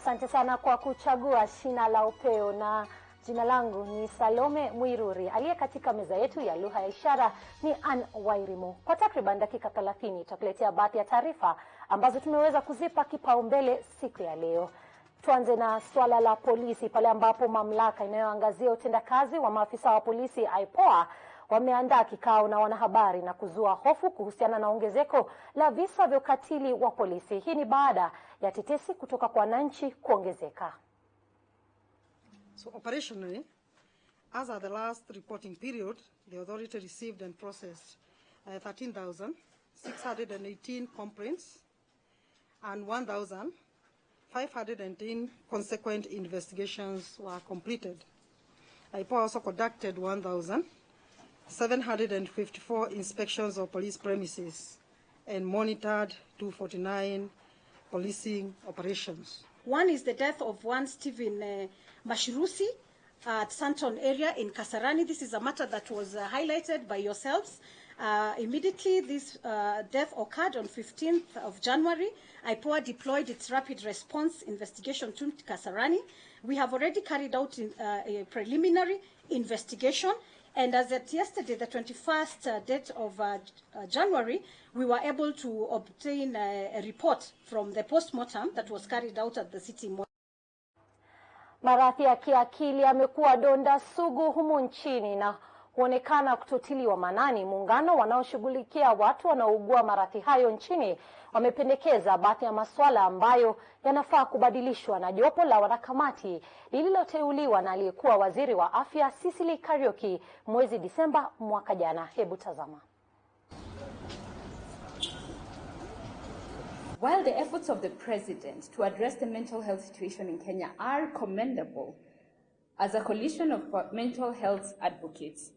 Asante sana kwa kuchagua Shina la Upeo, na jina langu ni Salome Muiruri. Aliye katika meza yetu ya lugha ya ishara ni Wairimu. Kwa takriban dakika 30 tutakuletea baadhi ya taarifa ambazo tumeweza kuzipa kipaumbele siku ya leo. Tuanze na swala la polisi, pale ambapo mamlaka inayoangazia utendakazi wa maafisa wa polisi Upeo wameandaa kikao na wanahabari na kuzua hofu kuhusiana na ongezeko la visa vya ukatili wa polisi. Hii ni baada ya tetesi kutoka kwa wananchi kuongezeka. So operationally, as at the last reporting period, the authority received and processed 13,618 complaints and 1,510 consequent investigations were completed. IPOA also conducted 1,754 inspections of police premises and monitored 249 policing operations. One is the death of one Stephen Mashirusi at Santon area in Kasarani. This is a matter that was highlighted by yourselves. Immediately this death occurred on 15th of January. IPOA deployed its rapid response investigation to Kasarani. We have already carried out a preliminary investigation, and as at yesterday, the 21st date of January, we were able to obtain a report from the post-mortem that was carried out at the city. Maradhi ya kiakili yamekuwa donda sugu humu nchini na huonekana kutotiliwa maanani. Muungano wanaoshughulikia watu wanaougua maradhi hayo nchini wamependekeza baadhi ya masuala ambayo yanafaa kubadilishwa na jopo la wanakamati lililoteuliwa na aliyekuwa waziri wa afya Cecily Kariuki mwezi Disemba mwaka jana. Hebu tazama. While the efforts of the president to address the mental health situation in Kenya are commendable, as a coalition of mental health advocates,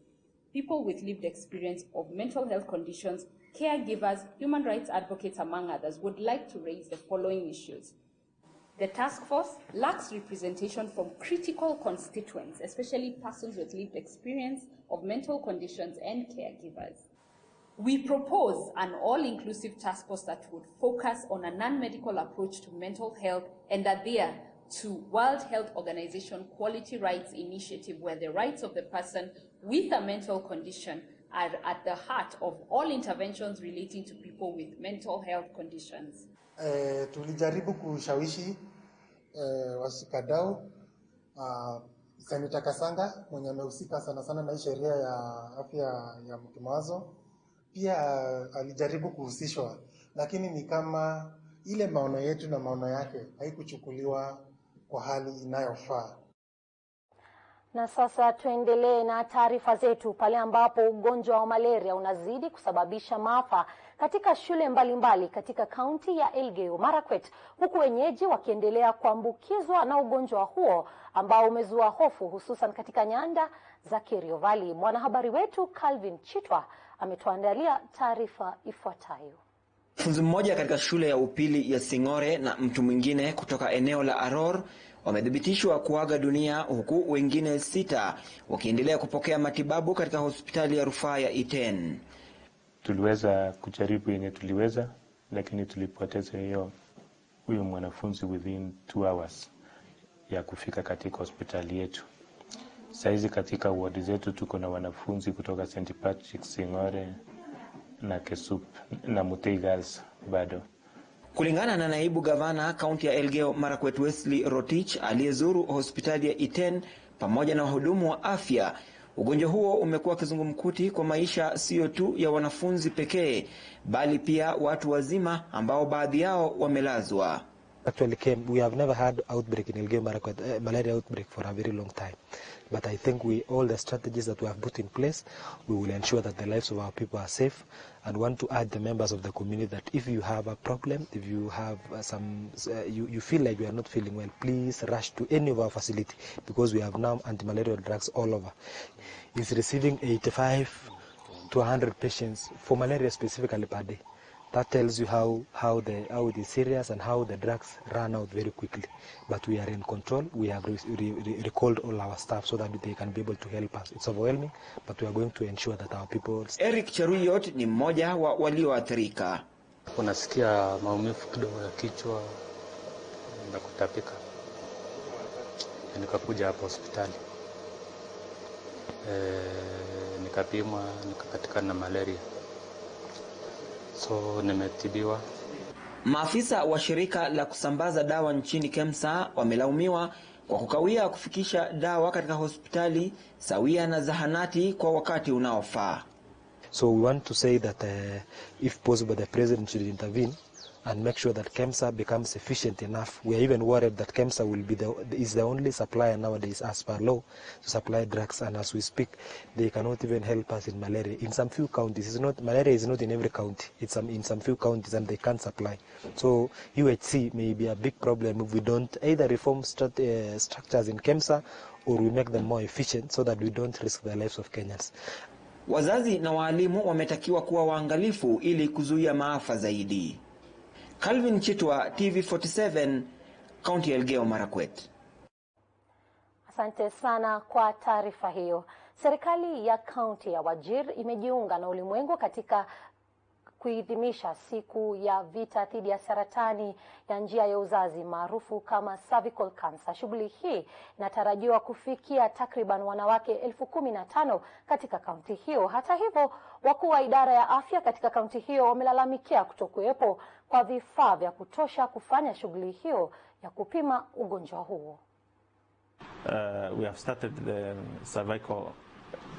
people with lived experience of mental health conditions, caregivers, human rights advocates, among others, would like to raise the following issues. The task force lacks representation from critical constituents, especially persons with lived experience of mental conditions and caregivers. We propose an all-inclusive task force that would focus on a non-medical approach to mental health and adhere to World Health Organization Quality Rights Initiative, where the rights of the person with a mental condition are at the heart of all interventions relating to people with mental health conditions. Tulijaribu kushawishi washikadau Senator Kasanga mwenye amehusika sana sana na sheria ya afya ya mtu mawazo. Pia alijaribu kuhusishwa, lakini ni kama ile maono yetu na maono yake haikuchukuliwa kwa hali inayofaa. Na sasa tuendelee na taarifa zetu, pale ambapo ugonjwa wa malaria unazidi kusababisha maafa katika shule mbalimbali katika kaunti ya Elgeyo Marakwet, huku wenyeji wakiendelea kuambukizwa na ugonjwa huo ambao umezua hofu hususan katika nyanda za Kerio Valley. Mwanahabari wetu Calvin Chitwa ametuandalia taarifa ifuatayo. Funzi mmoja katika shule ya upili ya Singore na mtu mwingine kutoka eneo la Aror wamethibitishwa kuaga dunia, huku wengine 6 wakiendelea kupokea matibabu katika hospitali ya rufaa ya Iten. Tuliweza kujaribu yenye tuliweza, lakini tulipoteza huyo mwanafunzi within 2 hours ya kufika katika hospitali yetu. Saizi katika ward zetu tuko na wanafunzi kutoka St. Patrick, Singore na Kesup na Mutei Girls bado. Kulingana na naibu gavana kaunti ya Elgeyo Marakwet Wesley Rotich aliyezuru hospitali ya Iten pamoja na wahudumu wa afya, ugonjwa huo umekuwa kizungumkuti kwa maisha sio tu ya wanafunzi pekee bali pia watu wazima ambao baadhi yao wamelazwa. Actually we have never had outbreak in Elgeyo Marakwet, malaria outbreak for a very long time. But I think all the strategies that we have put in place, we will ensure that the lives of our people are safe, and want to urge the members of the community that if you have a problem, if you have you feel like you are not feeling well, please rush to any of our facility, because we have now anti-malarial drugs all over. It's receiving 85 to 100 patients for malaria specifically per day. That tells you how it is serious and how the drugs run out very quickly. But we are in control. We have recalled all our staff so that they can be able to help us. It's overwhelming, but we are going to ensure that our people... Eric Cheruyot ni mmoja wa walioathirika. Unasikia maumivu kidogo ya kichwa na kutapika. nikakuja hapa hospitali. Nikapimwa, nikapatikana na malaria. So nimetibiwa. Maafisa wa shirika la kusambaza dawa nchini KEMSA wamelaumiwa kwa kukawia kufikisha dawa katika hospitali sawia na zahanati kwa wakati unaofaa. So we want to say that if possible the president should intervene and make sure that KEMSA becomes efficient enough. We are even worried that KEMSA will be is the only supplier nowadays as per law to supply drugs, and as we speak they cannot even help us in malaria. In some few counties, malaria is not in every county, it's in some few counties, and they can't supply. So UHC may be a big problem if we don't either reform structures in KEMSA or we make them more efficient so that we don't risk the lives of Kenyans. Wazazi na walimu wametakiwa kuwa waangalifu ili kuzuia maafa zaidi. Calvin Chitwa, TV47, County Elgeyo Marakwet. Asante sana kwa taarifa hiyo. Serikali ya kaunti ya Wajir imejiunga na ulimwengu katika kuidhimisha siku ya vita dhidi ya saratani ya njia ya uzazi maarufu kama cervical cancer. Shughuli hii inatarajiwa kufikia takriban wanawake 15,000 katika kaunti hiyo. Hata hivyo, wakuu wa idara ya afya katika kaunti hiyo wamelalamikia kutokuwepo kwa vifaa vya kutosha kufanya shughuli hiyo ya kupima ugonjwa huo. We have started the cervical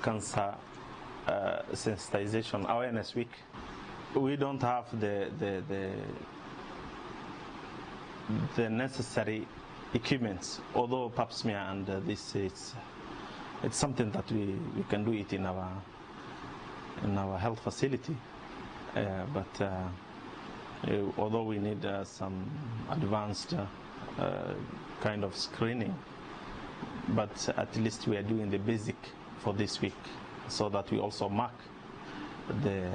cancer sensitization awareness week. We don't have the necessary equipments, although pap smear and this it's something that we can do it in our health facility, but although we need some advanced kind of screening, but at least we are doing the basic for this week so that we also mark the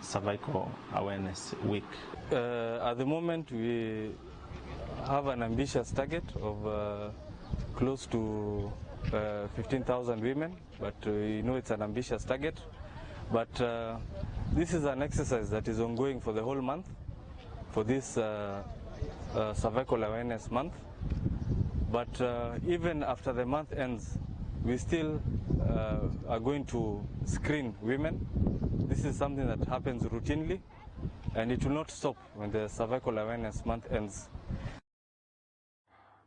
cervical awareness week. At the moment we have an ambitious target of close to 15,000 women, but we know it's an ambitious target, but this is an exercise that is ongoing for the whole month, for this cervical awareness month. But even after the month ends, we still are going to screen women. This is something that happens routinely, and it will not stop when the cervical awareness month ends.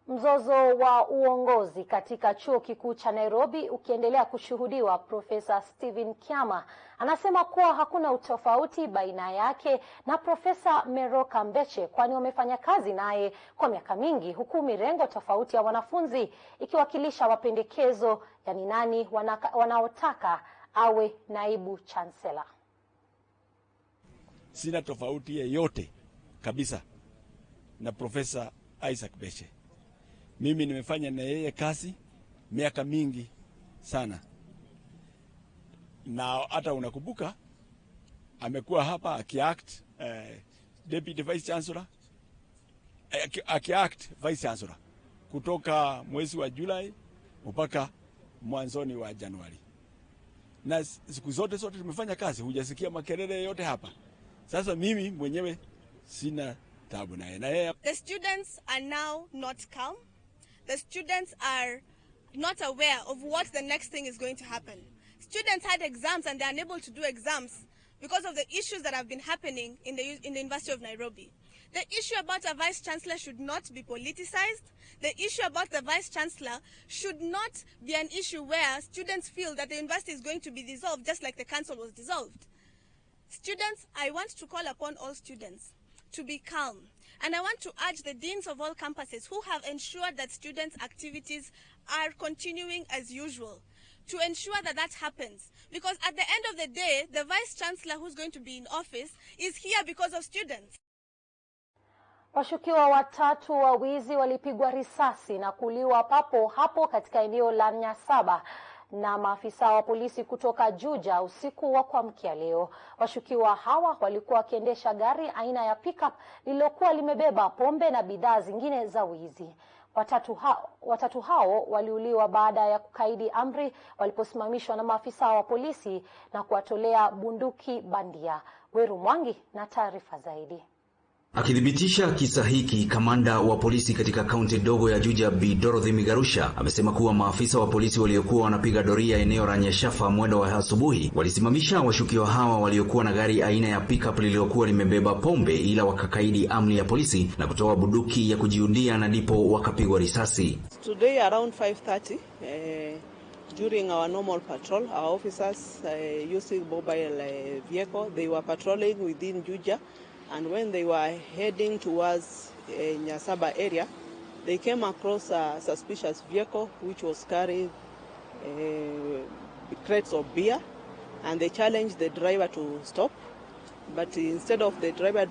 Mzozo wa uongozi katika chuo kikuu cha Nairobi ukiendelea kushuhudiwa, Profesa Stephen Kiama anasema kuwa hakuna utofauti baina yake na Profesa Meroka Mbeche, kwani wamefanya kazi naye kwa miaka mingi, huku mirengo tofauti ya wanafunzi ikiwakilisha mapendekezo ya ni nani wanaotaka awe naibu chancellor. Sina tofauti yoyote kabisa na Profesa Isaac Mbeche. Mimi nimefanya na yeye kazi miaka mingi sana, na hata unakumbuka amekuwa hapa akiact deputy vice chancellor, akiact vice chancellor kutoka mwezi wa Julai mpaka mwanzoni wa Januari, na siku zote tumefanya kazi, hujasikia makelele yote hapa. Sasa mimi mwenyewe sina tabu na yeye. The students are now not calm. The students are not aware of what the next thing is going to happen. Students had exams and they are unable to do exams because of the issues that have been happening in the University of Nairobi. The issue about a vice chancellor should not be politicized. The issue about the vice chancellor should not be an issue where students feel that the university is going to be dissolved just like the council was dissolved. Students, I want to call upon all students to be calm. And I want to urge the deans of all campuses who have ensured that students' activities are continuing as usual to ensure that that happens. Because at the end of the day, the vice chancellor who's going to be in office is here because of students. Washukiwa watatu wa wizi walipigwa risasi na kuuliwa papo hapo katika eneo la Nyasaba na maafisa wa polisi kutoka Juja usiku wa kuamkia leo. Washukiwa hawa walikuwa wakiendesha gari aina ya pickup lililokuwa limebeba pombe na bidhaa zingine za wizi. Watatu hao waliuliwa baada ya kukaidi amri waliposimamishwa na maafisa wa polisi na kuwatolea bunduki bandia. Weru Mwangi na taarifa zaidi. Akithibitisha kisa hiki, kamanda wa polisi katika kaunti ndogo ya Juja Bi Dorothy Migarusha amesema kuwa maafisa wa polisi waliokuwa wanapiga doria eneo la Nyashafa mwendo wa asubuhi walisimamisha washukiwa hawa waliokuwa na gari aina ya pickup lililokuwa limebeba pombe, ila wakakaidi amri ya polisi na kutoa bunduki ya kujiundia na ndipo wakapigwa risasi. Today around 5:30 during our normal patrol, our officers using mobile vehicle, they were patrolling within Juja. And when they were heading towards Nyasaba area, they came across a suspicious vehicle which was carrying crates of beer, and they challenged the driver to stop. But instead of the driver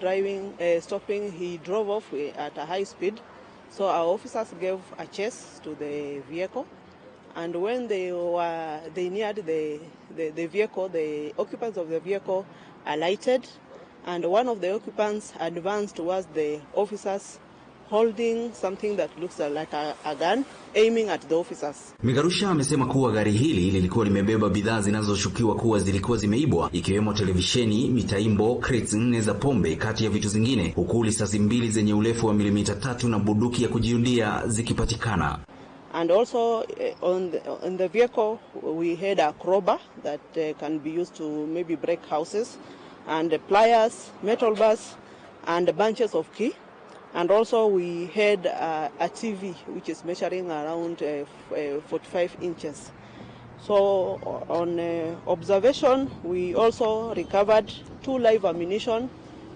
stopping, he drove off at a high speed. So our officers gave a chase to the vehicle, and when they neared the vehicle, the occupants of the vehicle alighted. And one of the occupants advanced towards the officers holding something that looks like a gun, aiming at the officers. Migarusha amesema kuwa gari hili lilikuwa limebeba bidhaa zinazoshukiwa kuwa zilikuwa zimeibwa, ikiwemo televisheni, mitaimbo, crates 4 za pombe kati ya vitu zingine, huku risasi 2 zenye urefu wa milimita 3 na bunduki ya kujiundia zikipatikana. And also on the vehicle we had a crowbar that can be used to maybe break houses, and pliers, metal bars, and bunches of key. And also we had a TV which is measuring around 45 inches. So on observation, we also recovered 2 live ammunition,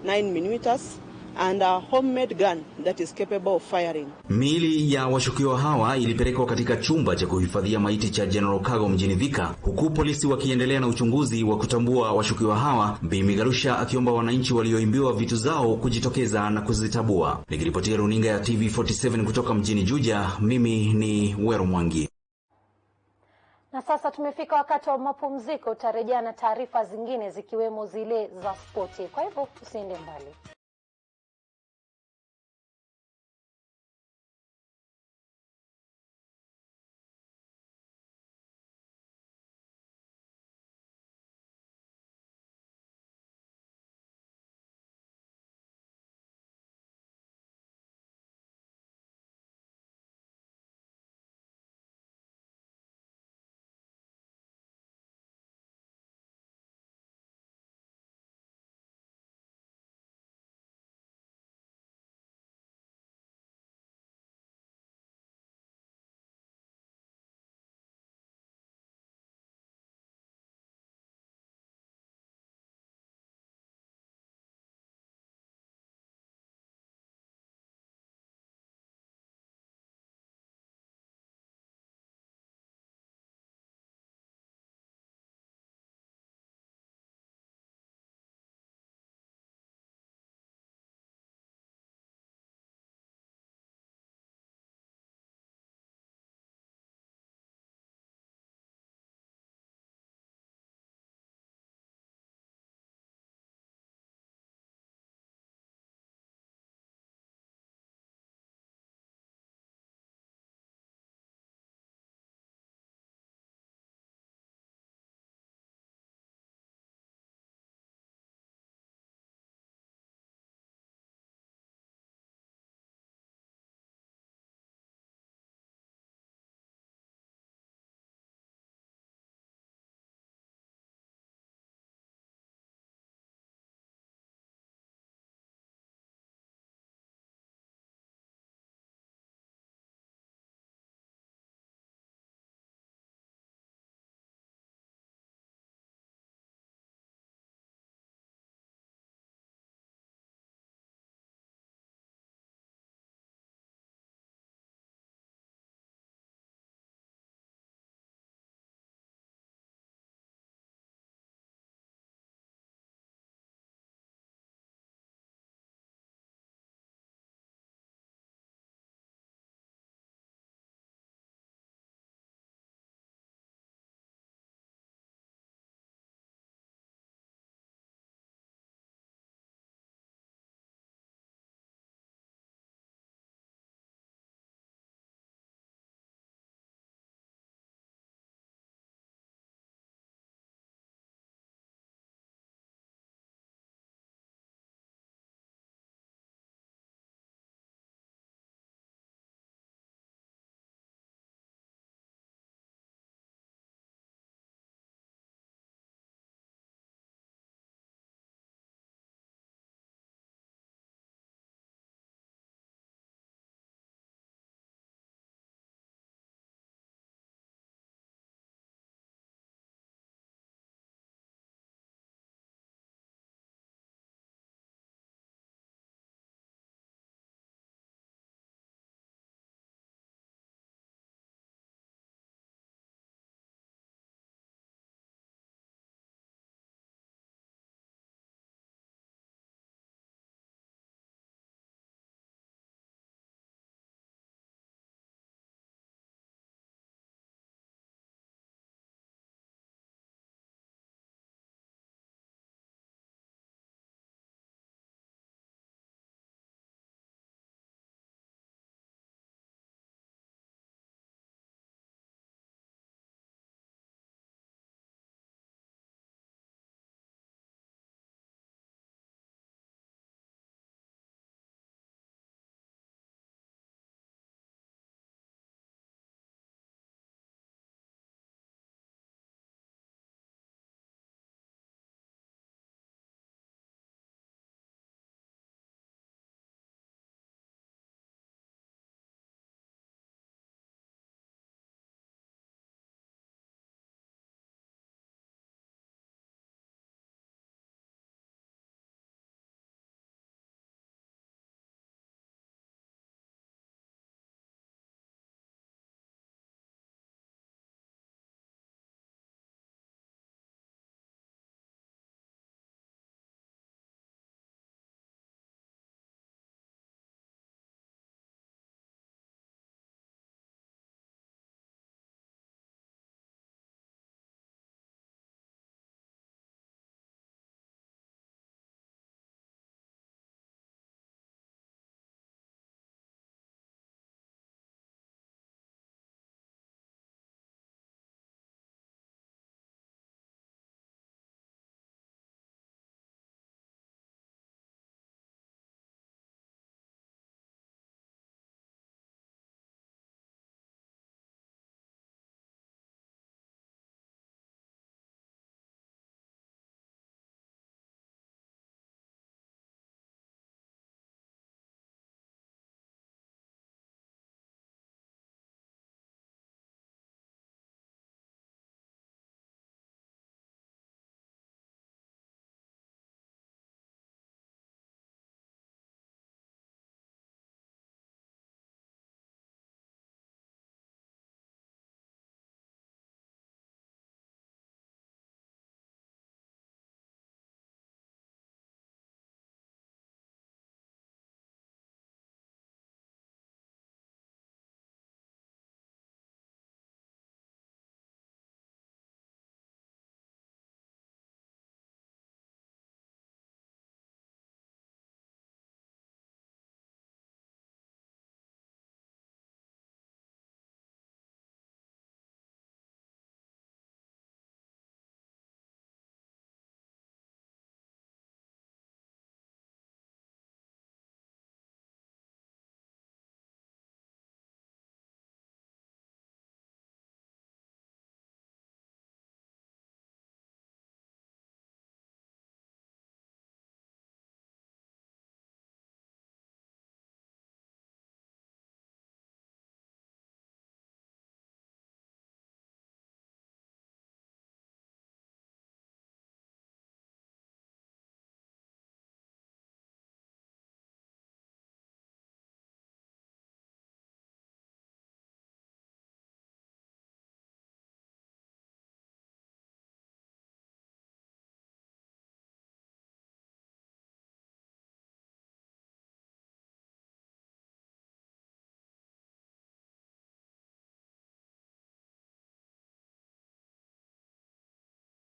9mm, and a homemade gun that is capable of firing. Miili ya washukiwa hawa ilipelekwa katika chumba cha kuhifadhia maiti cha General Kago mjini Thika, huku polisi wakiendelea na uchunguzi wa kutambua washukiwa hawa, Bi Migarusha akiomba wananchi walioimbiwa vitu zao kujitokeza na kuzitabua. Nikiripotia runinga ya TV47 kutoka mjini Juja, mimi ni Wero Mwangi. Na sasa tumefika wakati wa mapumziko. Utarejea na taarifa zingine zikiwemo zile za spoti. Kwa hivyo usiende mbali.